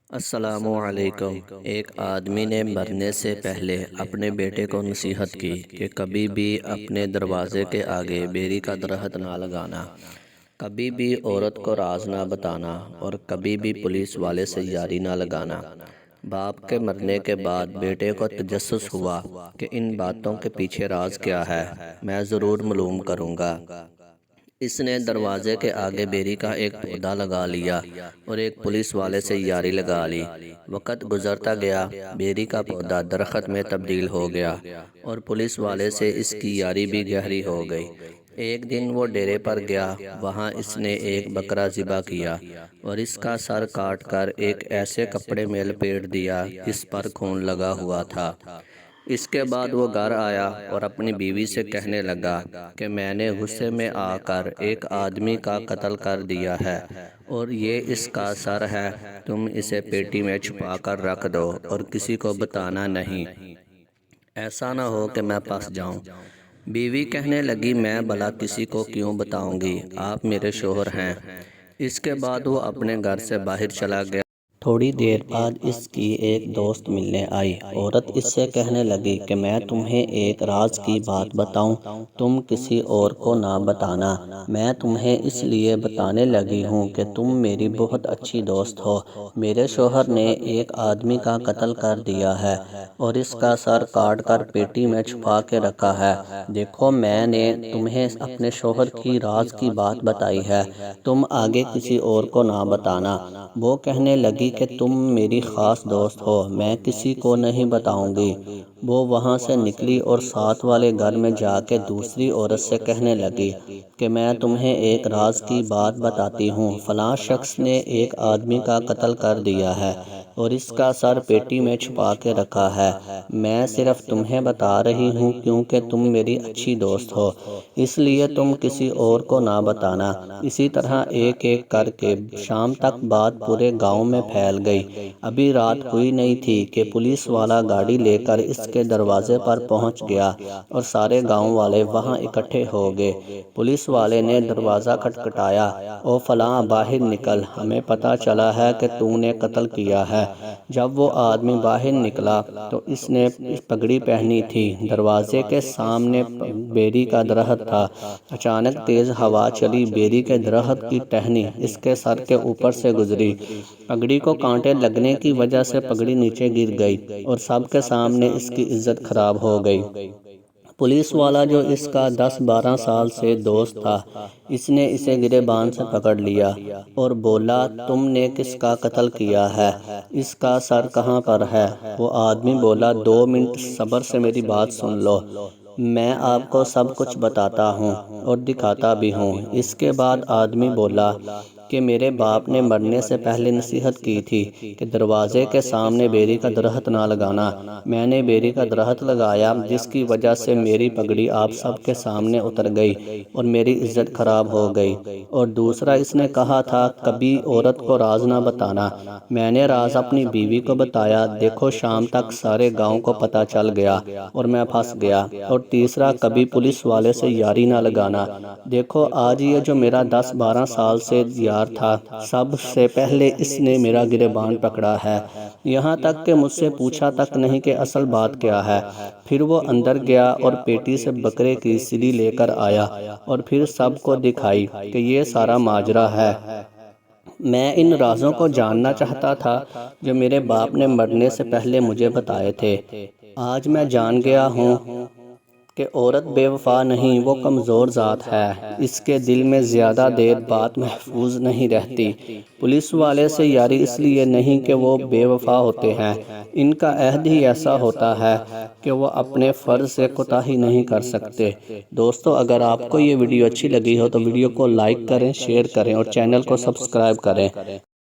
السلام علیکم۔ ایک آدمی نے مرنے سے پہلے اپنے بیٹے کو نصیحت کی کہ کبھی بھی اپنے دروازے کے آگے بیری کا درخت نہ لگانا، کبھی بھی عورت کو راز نہ بتانا اور کبھی بھی پولیس والے سے یاری نہ لگانا۔ باپ کے مرنے کے بعد بیٹے کو تجسس ہوا کہ ان باتوں کے پیچھے راز کیا ہے، میں ضرور معلوم کروں گا۔ اس نے دروازے کے آگے بیری کا ایک پودا لگا لیا اور ایک پولیس والے سے یاری لگا لی۔ وقت گزرتا گیا، بیری کا پودا درخت میں تبدیل ہو گیا اور پولیس والے سے اس کی یاری بھی گہری ہو گئی۔ ایک دن وہ ڈیرے پر گیا، وہاں اس نے ایک بکرا ذبح کیا اور اس کا سر کاٹ کر ایک ایسے کپڑے میں لپیٹ دیا جس پر خون لگا ہوا تھا۔ اس کے بعد وہ گھر آیا اور اپنی بیوی سے کہنے لگا کہ میں نے غصے میں آ کر ایک آدمی کا قتل کر دیا ہے اور یہ اس کا سر ہے، تم اسے پیٹی میں چھپا کر رکھ دو اور کسی کو بتانا نہیں، ایسا نہ ہو کہ میں پھنس جاؤں۔ بیوی کہنے لگی میں بھلا کسی کو کیوں بتاؤں گی، آپ میرے شوہر ہیں۔ اس کے بعد وہ اپنے گھر سے باہر چلا گیا۔ تھوڑی دیر بعد اس کی ایک دوست ملنے آئی۔ عورت اس سے کہنے لگی کہ میں تمہیں ایک راز کی بات بتاؤں، تم کسی اور کو نہ بتانا۔ میں تمہیں اس لیے بتانے لگی ہوں کہ تم میری بہت اچھی دوست ہو۔ میرے شوہر نے ایک آدمی کا قتل کر دیا ہے اور اس کا سر کاٹ کر پیٹی میں چھپا کے رکھا ہے۔ دیکھو میں نے تمہیں اپنے شوہر کی راز کی بات بتائی ہے، تم آگے کسی اور کو نہ بتانا۔ وہ کہنے لگی کہ تم میری خاص دوست ہو، میں کسی کو نہیں بتاؤں گی۔ وہ وہاں سے نکلی اور ساتھ والے گھر میں جا کے دوسری عورت سے کہنے لگی کہ میں تمہیں ایک راز کی بات بتاتی ہوں، فلاں شخص نے ایک آدمی کا قتل کر دیا ہے اور اس کا سر پیٹی میں چھپا کے رکھا ہے۔ میں صرف تمہیں بتا رہی ہوں کیونکہ تم میری اچھی دوست ہو، اس لیے تم کسی اور کو نہ بتانا۔ اسی طرح ایک ایک کر کے شام تک بات پورے گاؤں میں پھیل گئی۔ ابھی رات ہوئی نہیں تھی کہ پولیس والا گاڑی لے کر اس کے دروازے پر پہنچ گیا اور سارے گاؤں والے وہاں اکٹھے ہو گئے۔ پولیس والے نے دروازہ کھٹکھٹایا، او فلاں باہر نکل، ہمیں پتہ چلا ہے کہ تو نے قتل کیا ہے۔ جب وہ آدمی باہر نکلا تو اس نے پگڑی پہنی تھی، دروازے کے سامنے بیری کا درخت تھا۔ اچانک تیز ہوا چلی، بیری کے درخت کی ٹہنی اس کے سر کے اوپر سے گزری۔ پگڑی کو کانٹے لگنے کی وجہ سے پگڑی نیچے گر گئی اور سب کے سامنے اس کی عزت خراب ہو گئی۔ پولیس والا جو اس کا 10-12 سال سے دوست تھا، اس نے اسے گریبان سے پکڑ لیا اور بولا تم نے کس کا قتل کیا ہے، اس کا سر کہاں پر ہے؟ وہ آدمی بولا 2 منٹ صبر سے میری بات سن لو، میں آپ کو سب کچھ بتاتا ہوں اور دکھاتا بھی ہوں۔ اس کے بعد آدمی بولا کہ میرے باپ نے مرنے سے پہلے نصیحت کی تھی کہ دروازے کے سامنے بیری کا درخت نہ لگانا۔ میں نے بیری کا درخت لگایا جس کی وجہ سے میری پگڑی آپ سب کے سامنے اتر گئی اور میری عزت خراب ہو گئی۔ اور دوسرا اس نے کہا تھا کبھی عورت کو راز نہ بتانا، میں نے راز اپنی بیوی کو بتایا، دیکھو شام تک سارے گاؤں کو پتہ چل گیا اور میں پھنس گیا۔ اور تیسرا کبھی پولیس والے سے یاری نہ لگانا، دیکھو آج یہ جو میرا 10-12 سال سے یار تھا، سب سے پہلے اس نے میرا گریبان پکڑا ہے، یہاں تک کہ مجھ سے پوچھا تک نہیں کہ اصل بات کیا ہے۔ پھر وہ اندر گیا اور پیٹی سے بکرے کی سلی لے کر آیا اور پھر سب کو دکھائی کہ یہ سارا ماجرا ہے۔ میں ان رازوں کو جاننا چاہتا تھا جو میرے باپ نے مرنے سے پہلے مجھے بتائے تھے۔ آج میں جان گیا ہوں کہ عورت بے وفا نہیں، وہ کمزور ذات ہے، اس کے دل میں زیادہ دیر بات محفوظ نہیں رہتی۔ پولیس والے سے یاری اس لیے نہیں کہ وہ بے وفا ہوتے ہیں، ان کا عہد ہی ایسا ہوتا ہے کہ وہ اپنے فرض سے کوتاہی نہیں کر سکتے۔ دوستو اگر آپ کو یہ ویڈیو اچھی لگی ہو تو ویڈیو کو لائک کریں، شیئر کریں اور چینل کو سبسکرائب کریں۔